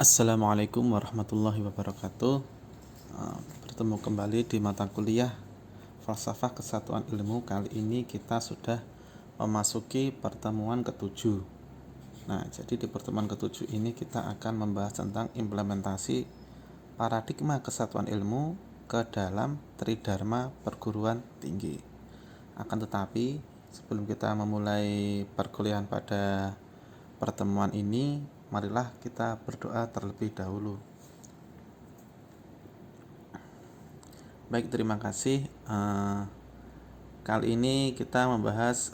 Assalamualaikum warahmatullahi wabarakatuh. Bertemu kembali di mata kuliah Falsafah Kesatuan Ilmu. Kali ini kita sudah memasuki pertemuan ketujuh. Nah, jadi di pertemuan ketujuh ini kita akan membahas tentang implementasi paradigma kesatuan ilmu ke dalam Tridharma perguruan tinggi. Akan tetapi, sebelum kita memulai perkuliahan pada pertemuan ini, marilah kita berdoa terlebih dahulu. Baik, terima kasih. Kali ini kita membahas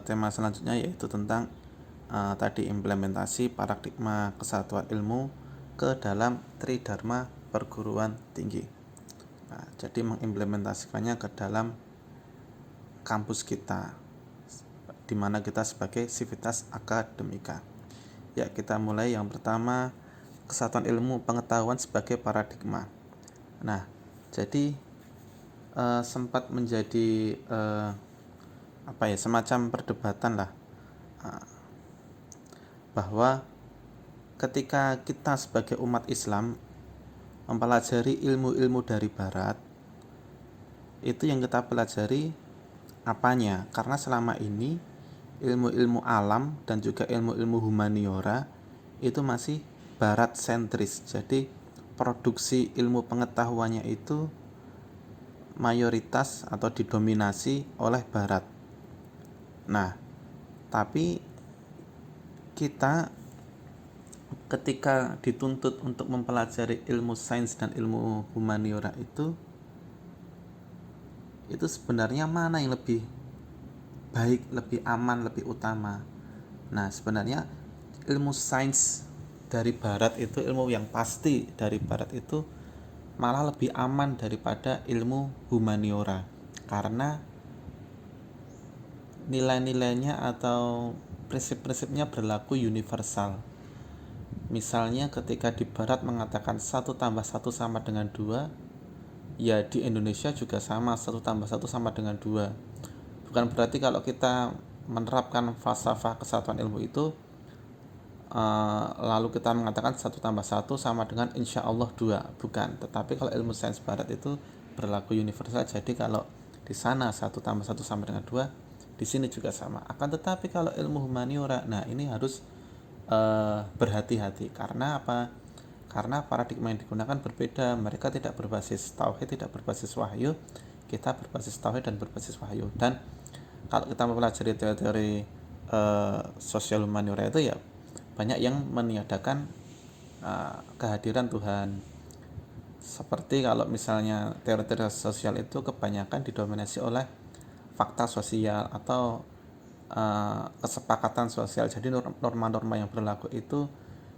tema selanjutnya, yaitu tentang tadi implementasi paradigma kesatuan ilmu ke dalam Tridharma perguruan tinggi. Nah, jadi mengimplementasikannya ke dalam kampus kita, di mana kita sebagai sivitas akademika. Ya, kita mulai yang pertama, kesatuan ilmu pengetahuan sebagai paradigma. Nah, jadi sempat menjadi semacam perdebatan lah, bahwa ketika kita sebagai umat Islam mempelajari ilmu-ilmu dari Barat, itu yang kita pelajari apanya? Karena selama ini ilmu-ilmu alam dan juga ilmu-ilmu humaniora itu masih Barat sentris. Jadi produksi ilmu pengetahuannya itu mayoritas atau didominasi oleh Barat. Nah, tapi kita ketika dituntut untuk mempelajari ilmu sains dan ilmu humaniora itu sebenarnya mana yang lebih baik, lebih aman, lebih utama? Nah, sebenarnya ilmu sains dari Barat itu, ilmu yang pasti dari Barat itu malah lebih aman daripada ilmu humaniora, karena nilai-nilainya atau prinsip-prinsipnya berlaku universal. Misalnya ketika di Barat mengatakan 1 tambah 1 sama dengan 2, ya di Indonesia juga sama, 1 tambah 1 sama dengan 2. Bukan berarti kalau kita menerapkan falsafah kesatuan ilmu itu lalu kita mengatakan 1 tambah 1 sama dengan insya Allah 2, bukan. Tetapi kalau ilmu sains Barat itu berlaku universal, jadi kalau di sana 1 tambah 1 sama dengan 2, di sini juga sama. Akan tetapi kalau ilmu humaniora, nah ini harus berhati-hati. Karena apa? Karena paradigma yang digunakan berbeda. Mereka tidak berbasis tauhid, tidak berbasis wahyu. Kita berbasis tauhid dan berbasis wahyu. Dan kalau kita mempelajari teori-teori sosial humaniora itu, ya banyak yang meniadakan kehadiran Tuhan. Seperti kalau misalnya teori-teori sosial itu kebanyakan didominasi oleh fakta sosial atau kesepakatan sosial. Jadi norma-norma yang berlaku itu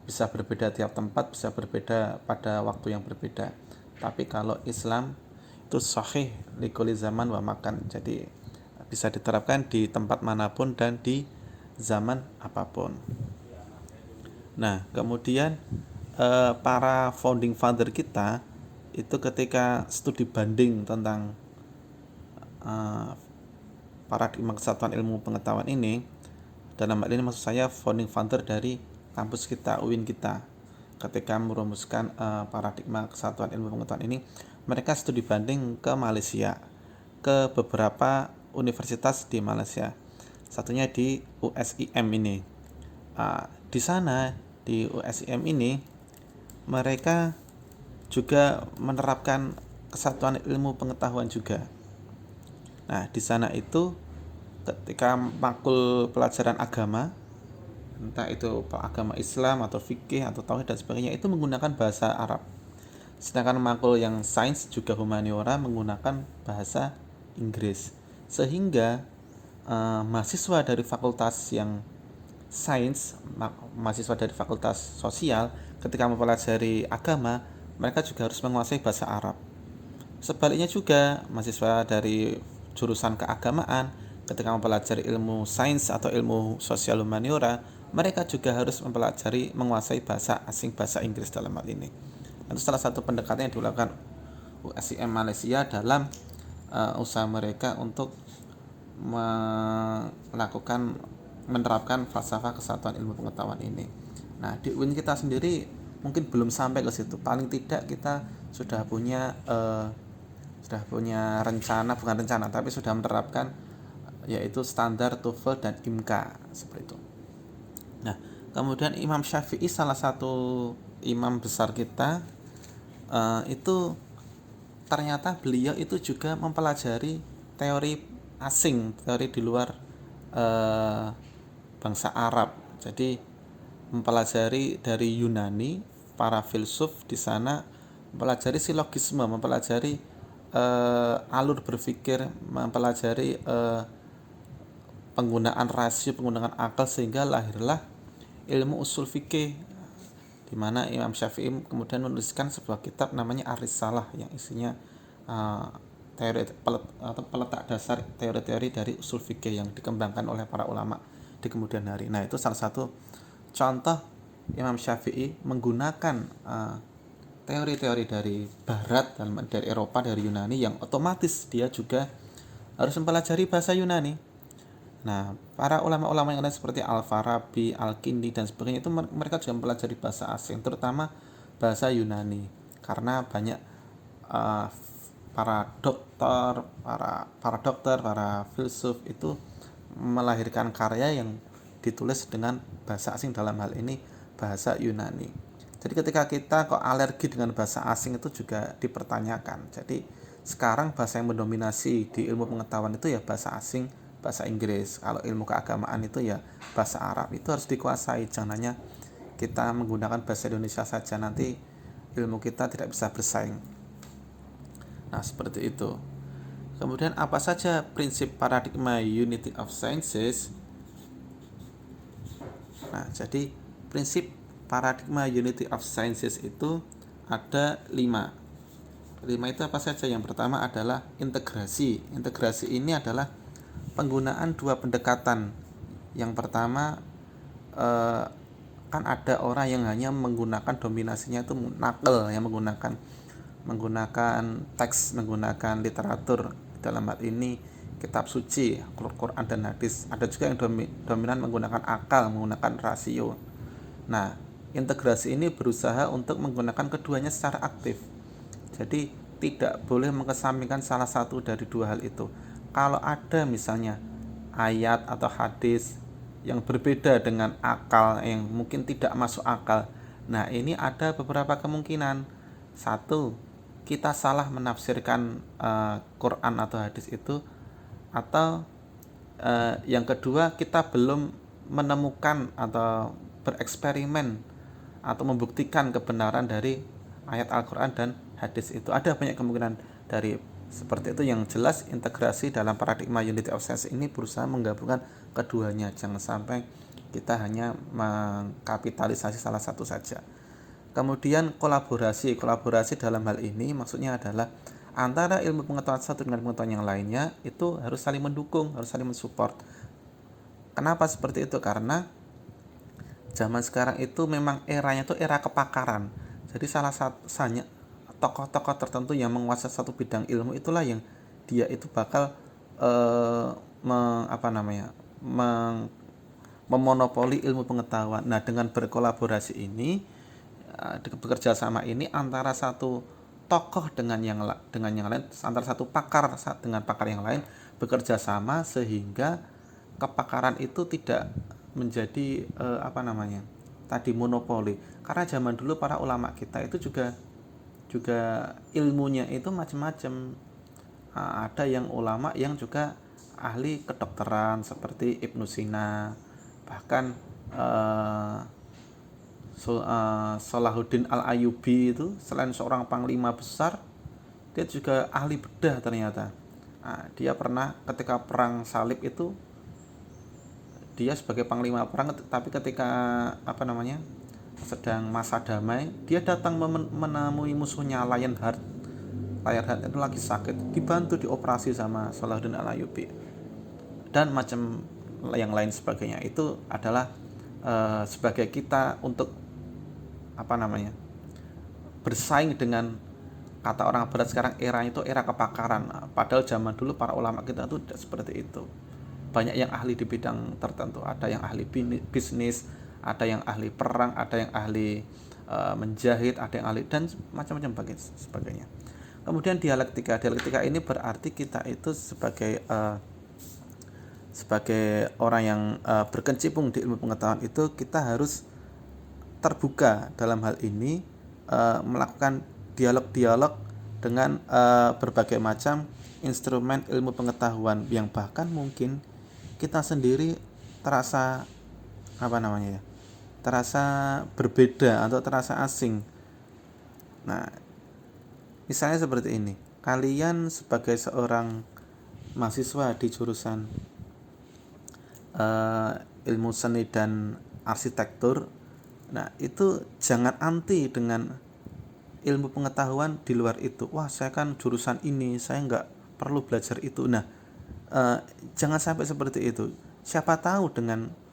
bisa berbeda tiap tempat, bisa berbeda pada waktu yang berbeda. Tapi kalau Islam itu sahih likulli zaman wa makan, jadi bisa diterapkan di tempat manapun dan di zaman apapun. Nah, kemudian para founding father kita itu ketika studi banding tentang paradigma kesatuan ilmu pengetahuan ini, dalam hal ini maksud saya founding father dari kampus kita, UIN kita, ketika merumuskan paradigma kesatuan ilmu pengetahuan ini, mereka studi banding ke Malaysia, ke beberapa universitas di Malaysia, satunya di USIM ini. Di sana, di USIM ini, mereka juga menerapkan kesatuan ilmu pengetahuan juga. Nah, di sana itu ketika makul pelajaran agama, entah itu agama Islam atau fikih atau tauhid dan sebagainya, itu menggunakan bahasa Arab. Sedangkan makul yang sains juga humaniora menggunakan bahasa Inggris. Sehingga mahasiswa dari fakultas yang sains, mahasiswa dari fakultas sosial ketika mempelajari agama, mereka juga harus menguasai bahasa Arab. Sebaliknya juga, mahasiswa dari jurusan keagamaan ketika mempelajari ilmu sains atau ilmu sosial humaniora, mereka juga harus menguasai bahasa asing, bahasa Inggris dalam hal ini. Itu salah satu pendekatan yang dilakukan USIM Malaysia dalam usaha mereka untuk menerapkan falsafah kesatuan ilmu pengetahuan ini. Nah, di UIN kita sendiri mungkin belum sampai ke situ. Paling tidak kita sudah punya rencana, bukan rencana, tapi sudah menerapkan yaitu standar TOEFL dan IMCA seperti itu. Nah, kemudian Imam Syafi'i, salah satu imam besar kita, itu ternyata beliau itu juga mempelajari teori asing, teori di luar bangsa Arab. Jadi mempelajari dari Yunani, para filsuf di sana mempelajari silogisme, mempelajari alur berpikir, mempelajari penggunaan rasio, penggunaan akal, sehingga lahirlah ilmu usul fikih, di mana Imam Syafi'i kemudian menuliskan sebuah kitab namanya Ar-Risalah yang isinya teori atau peletak dasar teori-teori dari usul fikih yang dikembangkan oleh para ulama di kemudian hari. Nah, itu salah satu contoh Imam Syafi'i menggunakan teori-teori dari Barat, dari Eropa, dari Yunani, yang otomatis dia juga harus mempelajari bahasa Yunani. Nah, para ulama-ulama yang lain seperti Al-Farabi, Al-Kindi, dan sebagainya itu mereka juga mempelajari bahasa asing, terutama bahasa Yunani, karena banyak para dokter, para filsuf itu melahirkan karya yang ditulis dengan bahasa asing, dalam hal ini bahasa Yunani. Jadi ketika kita kok alergi dengan bahasa asing itu juga dipertanyakan. Jadi sekarang bahasa yang mendominasi di ilmu pengetahuan itu ya bahasa asing, bahasa Inggris. Kalau ilmu keagamaan itu ya bahasa Arab. Itu harus dikuasai. Jangan hanya kita menggunakan bahasa Indonesia saja, nanti ilmu kita tidak bisa bersaing. Nah, seperti itu. Kemudian apa saja prinsip paradigma Unity of Sciences? Nah, jadi prinsip paradigma Unity of Sciences itu ada 5. 5 itu apa saja? Yang pertama adalah integrasi. Integrasi ini adalah penggunaan dua pendekatan. Yang pertama, kan ada orang yang hanya menggunakan dominasinya itu nakal, yang menggunakan teks, menggunakan literatur, dalam hal ini kitab suci, Quran dan hadis. Ada juga yang dominan menggunakan akal, menggunakan rasio. Nah, integrasi ini berusaha untuk menggunakan keduanya secara aktif. Jadi tidak boleh mengesampingkan salah satu dari dua hal itu. Kalau ada misalnya ayat atau hadis yang berbeda dengan akal, yang mungkin tidak masuk akal, nah ini ada beberapa kemungkinan. Satu, kita salah menafsirkan Quran atau hadis itu, atau yang kedua, kita belum menemukan atau bereksperimen atau membuktikan kebenaran dari ayat Al-Quran dan hadis itu. Ada banyak kemungkinan dari seperti itu. Yang jelas, integrasi dalam paradigma Unity of Science ini berusaha menggabungkan keduanya. Jangan sampai kita hanya mengkapitalisasi salah satu saja. Kemudian kolaborasi dalam hal ini maksudnya adalah antara ilmu pengetahuan satu dengan pengetahuan yang lainnya itu harus saling mendukung, harus saling mensupport. Kenapa seperti itu? Karena zaman sekarang itu memang eranya itu era kepakaran. Jadi salah satunya tokoh-tokoh tertentu yang menguasai satu bidang ilmu itulah yang dia itu bakal memonopoli ilmu pengetahuan. Nah, dengan berkolaborasi ini, bekerja sama ini antara satu tokoh dengan yang lain, antara satu pakar dengan pakar yang lain, bekerja sama sehingga kepakaran itu tidak menjadi tadi monopoli. Karena zaman dulu para ulama kita itu juga ilmunya itu macam-macam. Ada yang ulama yang juga ahli kedokteran seperti Ibnu Sina, bahkan Salahuddin Al-Ayyubi itu selain seorang panglima besar, dia juga ahli bedah ternyata. Dia pernah ketika perang salib itu, dia sebagai panglima perang, tapi ketika sedang masa damai, dia datang menemui musuhnya Lionheart itu lagi sakit, dibantu dioperasi sama Salahuddin Al-Ayyubi dan macam yang lain sebagainya. Itu adalah sebagai kita untuk bersaing dengan, kata orang berat sekarang, era itu era kepakaran. Padahal zaman dulu para ulama kita itu tidak seperti itu. Banyak yang ahli di bidang tertentu. Ada yang ahli bisnis, ada yang ahli perang, ada yang ahli menjahit, ada yang ahli dan macam-macam sebagainya. Kemudian dialektika ini berarti kita itu sebagai orang yang berkecimpung di ilmu pengetahuan itu, kita harus terbuka dalam hal ini, melakukan dialog-dialog dengan berbagai macam instrumen ilmu pengetahuan yang bahkan mungkin kita sendiri terasa terasa berbeda atau terasa asing. Nah, misalnya seperti ini, kalian sebagai seorang mahasiswa di jurusan ilmu seni dan arsitektur, nah itu jangan anti dengan ilmu pengetahuan di luar itu. Wah, saya kan jurusan ini, saya nggak perlu belajar itu. Nah, jangan sampai seperti itu. Siapa tahu dengan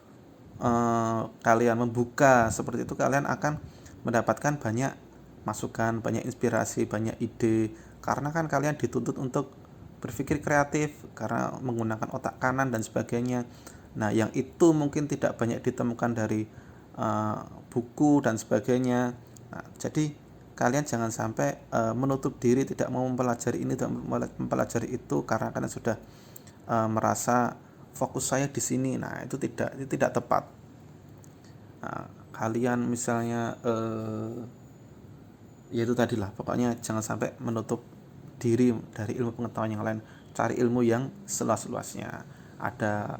kalian membuka seperti itu, kalian akan mendapatkan banyak masukan, banyak inspirasi, banyak ide. Karena kan kalian dituntut untuk berpikir kreatif karena menggunakan otak kanan dan sebagainya. Nah, yang itu mungkin tidak banyak ditemukan dari buku dan sebagainya. Nah, jadi kalian jangan sampai menutup diri, tidak mau mempelajari ini, tidak mempelajari itu karena kalian sudah merasa fokus saya di sini. Nah, itu tidak tepat. Nah, kalian misalnya ya itu tadilah, pokoknya jangan sampai menutup diri dari ilmu pengetahuan yang lain. Cari ilmu yang seluas-luasnya. Ada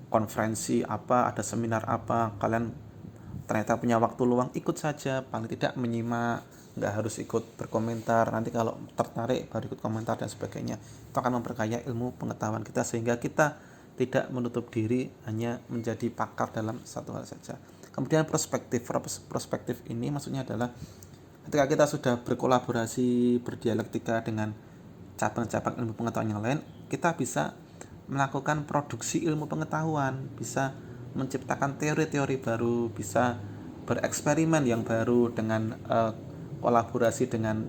konferensi apa, ada seminar apa, kalian ternyata punya waktu luang, ikut saja, paling tidak menyimak, nggak harus ikut berkomentar. Nanti kalau tertarik baru ikut komentar dan sebagainya. Itu akan memperkaya ilmu pengetahuan kita sehingga kita tidak menutup diri hanya menjadi pakar dalam satu hal saja. Kemudian perspektif ini maksudnya adalah ketika kita sudah berkolaborasi, berdialektika dengan cabang-cabang ilmu pengetahuan yang lain, kita bisa melakukan produksi ilmu pengetahuan, bisa menciptakan teori-teori baru, bisa bereksperimen yang baru dengan kolaborasi dengan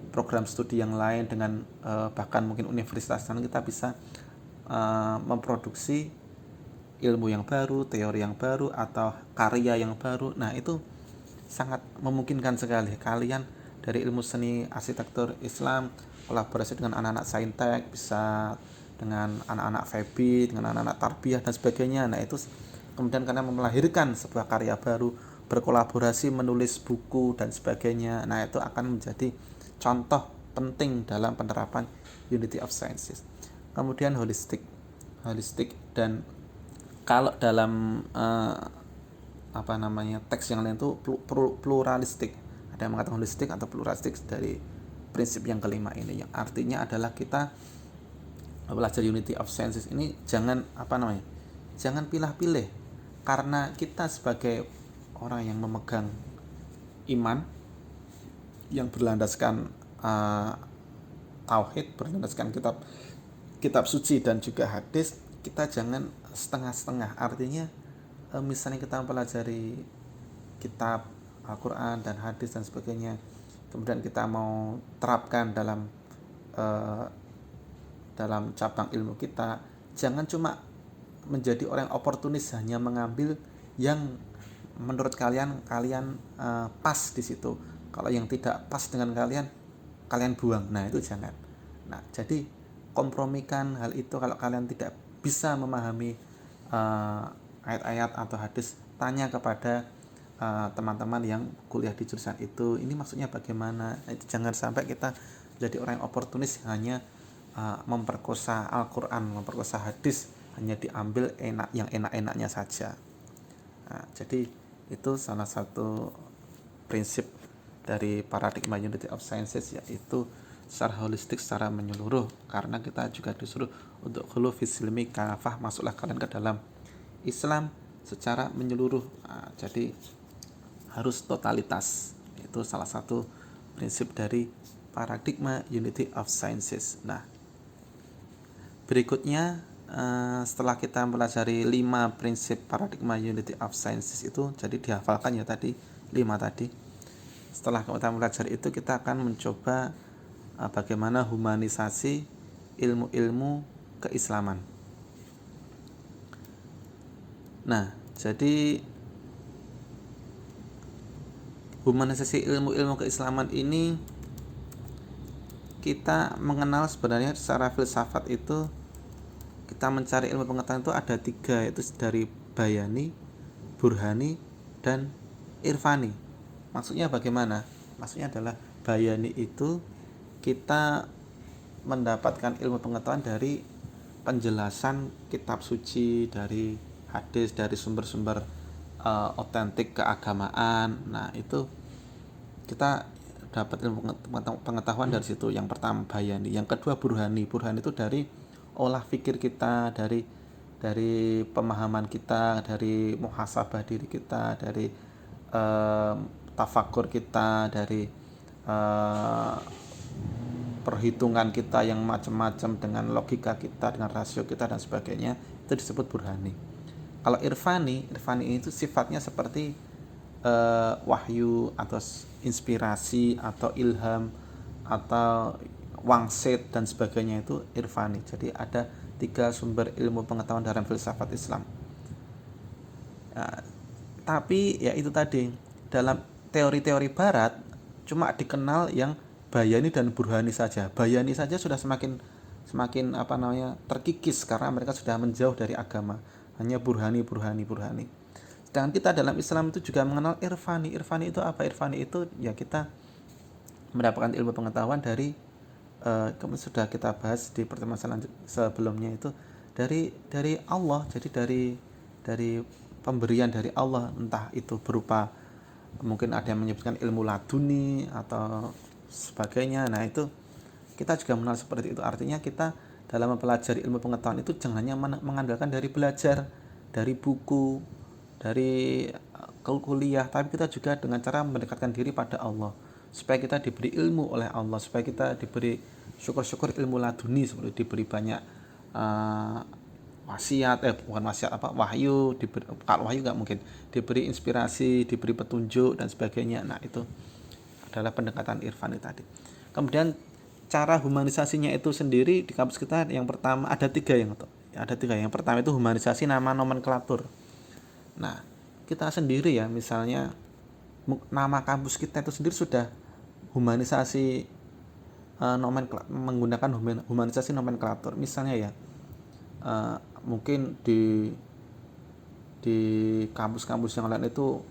program studi yang lain, dengan bahkan mungkin universitas, dan kita bisa memproduksi ilmu yang baru, teori yang baru, atau karya yang baru. Nah, itu sangat memungkinkan sekali kalian dari ilmu seni arsitektur Islam kolaborasi dengan anak-anak saintek, bisa dengan anak-anak FEBI, dengan anak-anak tarbiyah dan sebagainya. Nah, itu kemudian karena melahirkan sebuah karya baru, berkolaborasi menulis buku dan sebagainya. Nah, itu akan menjadi contoh penting dalam penerapan Unity of Sciences. Kemudian holistik dan kalau dalam teks yang lain itu pluralistik. Ada yang mengatakan holistik atau pluralistik dari prinsip yang kelima ini, yang artinya adalah kita belajar Unity of Sciences ini jangan pilih-pilih, karena kita sebagai orang yang memegang iman yang berlandaskan tauhid, berlandaskan kitab suci dan juga hadis, kita jangan setengah-setengah. Artinya misalnya kita mempelajari kitab Al-Quran dan hadis dan sebagainya, kemudian kita mau terapkan dalam cabang ilmu kita, jangan cuma menjadi orang oportunis, hanya mengambil yang menurut kalian pas di situ. Kalau yang tidak pas dengan kalian buang. Nah, itu jangan. Nah, jadi kompromikan hal itu. Kalau kalian tidak bisa memahami ayat-ayat atau hadis, tanya kepada teman-teman yang kuliah di jurusan itu, ini maksudnya bagaimana. Itu jangan sampai kita jadi orang yang oportunis, hanya memperkosa Al-Quran, memperkosa hadis, hanya diambil yang enak-enaknya saja. Nah, jadi itu salah satu prinsip dari paradigma Unity of Sciences, yaitu secara holistik, secara menyeluruh. Karena kita juga disuruh untuk khulu fisilmi kafah, masuklah kalian ke dalam Islam secara menyeluruh. Nah, jadi harus totalitas. Itu salah satu prinsip dari paradigma Unity of Sciences. Nah, berikutnya setelah kita mempelajari 5 prinsip paradigma Unity of Sciences itu, jadi dihafalkan ya tadi 5 tadi. Setelah kita mempelajari itu, kita akan mencoba bagaimana humanisasi ilmu-ilmu keislaman. Nah, jadi humanisasi ilmu-ilmu keislaman ini kita mengenal sebenarnya secara filsafat itu, kita mencari ilmu pengetahuan itu ada 3, yaitu dari bayani, burhani, dan irfani. Maksudnya bagaimana? Maksudnya adalah bayani itu kita mendapatkan ilmu pengetahuan dari penjelasan kitab suci, dari hadis, dari sumber-sumber otentik keagamaan. Nah, itu kita dapat ilmu pengetahuan dari situ. Yang pertama bayani, yang kedua burhani. Burhani itu dari olah pikir kita, dari pemahaman kita, dari muhasabah diri kita, dari tafakur kita, dari perhitungan kita yang macam-macam, dengan logika kita, dengan rasio kita dan sebagainya, itu disebut burhani. Kalau irfani itu sifatnya seperti wahyu atau inspirasi atau ilham atau wangsit dan sebagainya, itu irfani. Jadi ada 3 sumber ilmu pengetahuan dalam filsafat Islam. Tapi ya itu tadi, dalam teori-teori barat cuma dikenal yang bayani dan burhani saja. Bayani saja sudah semakin terkikis karena mereka sudah menjauh dari agama. Hanya burhani. Sedangkan kita dalam Islam itu juga mengenal irfani. Irfani itu apa? Irfani itu ya kita mendapatkan ilmu pengetahuan dari sudah kita bahas di pertemuan sebelumnya, itu dari Allah. Jadi dari pemberian dari Allah, entah itu berupa, mungkin ada yang menyebutkan ilmu laduni atau sebagainya. Nah, itu kita juga mengenal seperti itu. Artinya kita dalam mempelajari ilmu pengetahuan itu jangan hanya mengandalkan dari belajar, dari buku, dari kuliah, tapi kita juga dengan cara mendekatkan diri pada Allah, supaya kita diberi ilmu oleh Allah, supaya kita diberi syukur-syukur ilmu laduni, seperti diberi banyak wahyu, kalau wahyu nggak mungkin, diberi inspirasi, diberi petunjuk dan sebagainya. Nah, itu adalah pendekatan irfani tadi. Kemudian cara humanisasinya itu sendiri di kampus kita, yang pertama ada tiga. Yang pertama itu humanisasi nama nomenklatur. Nah, kita sendiri ya, misalnya nama kampus kita itu sendiri sudah humanisasi menggunakan humanisasi nomenklatur. Misalnya ya, mungkin di kampus-kampus yang lain itu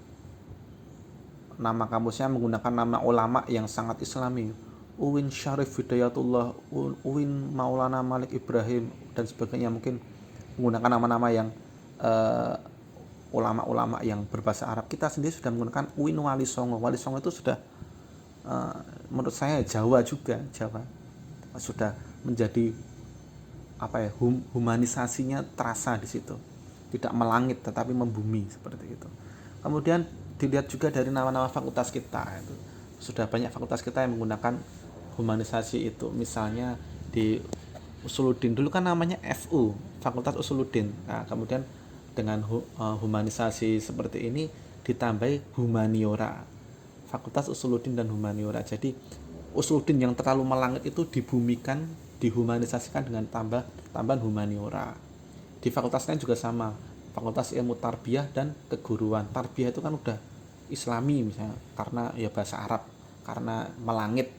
nama kampusnya menggunakan nama ulama yang sangat Islami, UIN Syarif Hidayatullah, UIN Maulana Malik Ibrahim dan sebagainya. Mungkin menggunakan nama-nama yang ulama-ulama yang berbahasa Arab. Kita sendiri sudah menggunakan UIN Wali Songo. Wali Songo itu sudah menurut saya Jawa sudah menjadi humanisasinya terasa di situ, tidak melangit tetapi membumi, seperti itu. Kemudian dilihat juga dari nama-nama fakultas kita, itu sudah banyak fakultas kita yang menggunakan humanisasi itu. Misalnya di Usuluddin, dulu kan namanya FU, Fakultas Usuluddin. Nah, kemudian dengan humanisasi seperti ini ditambahi humaniora, Fakultas Usuluddin dan humaniora. Jadi Usuluddin yang terlalu melangit itu dibumikan, dihumanisasikan dengan tambahan humaniora. Di fakultas lain juga sama, Fakultas Ilmu Tarbiyah dan Keguruan. Tarbiyah itu kan udah Islami misalnya, karena ya bahasa Arab, karena melangit,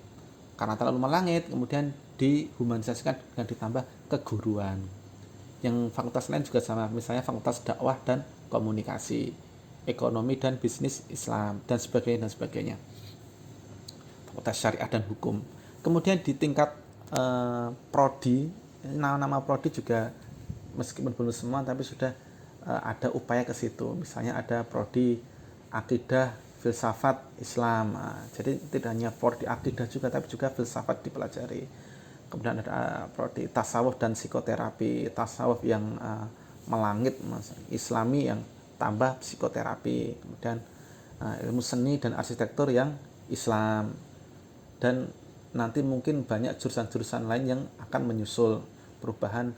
karena terlalu melangit, kemudian dihumanisasikan dengan ditambah keguruan. Yang fakultas lain juga sama, misalnya Fakultas Dakwah dan Komunikasi, Ekonomi dan Bisnis Islam dan sebagainya. Fakultas Syariah dan Hukum. Kemudian di tingkat prodi, nama-nama prodi juga meskipun belum semua tapi sudah ada upaya ke situ. Misalnya ada prodi akidah filsafat Islam. Jadi tidak hanya prodi akidah juga, tapi juga filsafat dipelajari. Kemudian ada prodi tasawuf dan psikoterapi, tasawuf yang melangit, Islami yang tambah psikoterapi. Kemudian ilmu seni dan arsitektur yang Islam. Dan nanti mungkin banyak jurusan-jurusan lain yang akan menyusul perubahan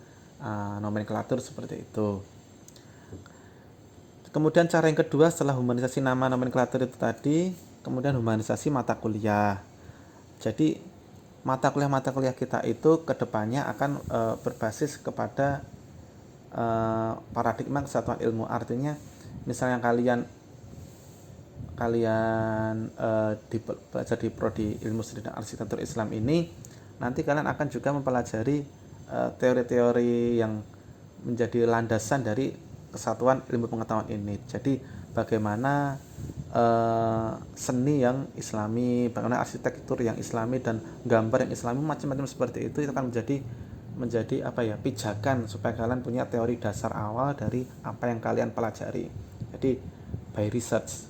nomenklatur seperti itu. Kemudian cara yang kedua setelah humanisasi nama nomenklatur itu tadi, kemudian humanisasi mata kuliah. Jadi mata kuliah kita itu kedepannya akan berbasis kepada paradigma kesatuan ilmu. Artinya misalnya kalian kalian belajar di prodi ilmu seni dan arsitektur Islam ini, nanti kalian akan juga mempelajari teori-teori yang menjadi landasan dari kesatuan ilmu pengetahuan ini. Jadi bagaimana seni yang islami, bagaimana arsitektur yang islami dan gambar yang islami, macam-macam seperti itu akan menjadi pijakan supaya kalian punya teori dasar awal dari apa yang kalian pelajari. Jadi by research.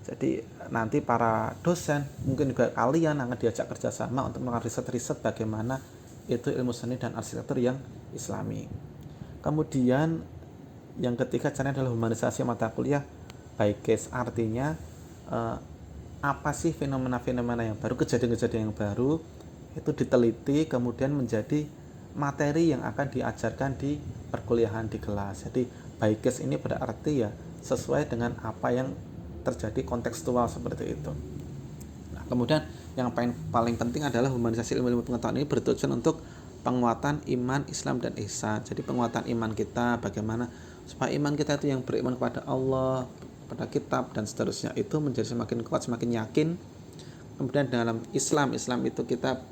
Jadi nanti para dosen mungkin juga kalian akan diajak kerjasama untuk melakukan riset-riset bagaimana itu ilmu seni dan arsitektur yang islami. Kemudian yang ketiga caranya adalah humanisasi mata kuliah by case, artinya apa sih fenomena-fenomena yang baru, kejadian-kejadian yang baru itu diteliti kemudian menjadi materi yang akan diajarkan di perkuliahan di kelas. Jadi by case ini berarti ya sesuai dengan apa yang terjadi kontekstual seperti itu. Nah, kemudian yang paling penting adalah humanisasi ilmu pengetahuan ini bertujuan untuk penguatan iman, Islam, dan ihsan. Jadi penguatan iman kita, bagaimana supaya iman kita itu yang beriman kepada Allah, pada kitab dan seterusnya itu menjadi semakin kuat, semakin yakin. Kemudian dalam Islam itu kita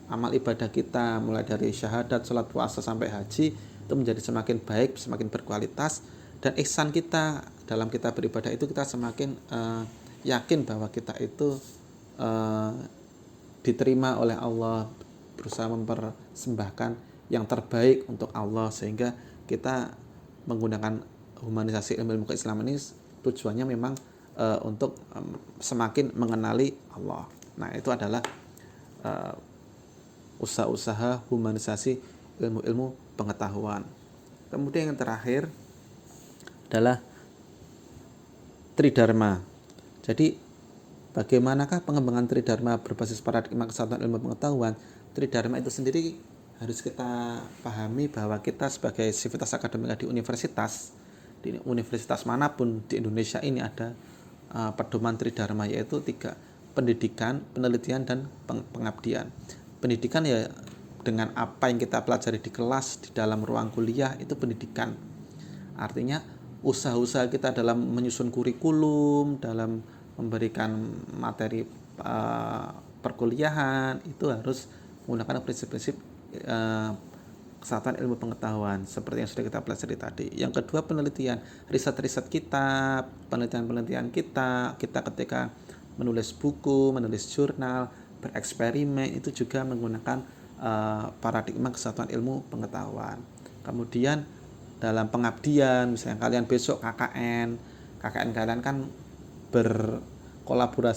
amal ibadah kita mulai dari syahadat, sholat, puasa sampai haji itu menjadi semakin baik, semakin berkualitas. Dan ihsan kita dalam kita beribadah itu kita semakin yakin bahwa kita itu diterima oleh Allah, berusaha mempersembahkan yang terbaik untuk Allah, sehingga kita menggunakan humanisasi ilmu keislaman ini tujuannya memang untuk semakin mengenali Allah. Nah, itu adalah usaha-usaha humanisasi ilmu pengetahuan. Kemudian yang terakhir adalah Tridharma. Jadi bagaimanakah pengembangan Tridharma berbasis paradigma kesatuan ilmu pengetahuan? Tridharma itu sendiri harus kita pahami bahwa kita sebagai sivitas akademika di universitas manapun di Indonesia ini ada pedoman Tridharma, yaitu 3: pendidikan, penelitian, dan pengabdian. Pendidikan ya dengan apa yang kita pelajari di kelas, di dalam ruang kuliah, itu pendidikan. Artinya usaha-usaha kita dalam menyusun kurikulum, dalam memberikan materi perkuliahan itu harus menggunakan prinsip-prinsip kesatuan ilmu pengetahuan seperti yang sudah kita pelajari tadi. Yang kedua, penelitian, riset-riset kita, penelitian-penelitian kita ketika menulis buku, menulis jurnal, bereksperimen itu juga menggunakan paradigma kesatuan ilmu pengetahuan. Kemudian dalam pengabdian, misalnya kalian besok KKN kalian kan berkolaborasi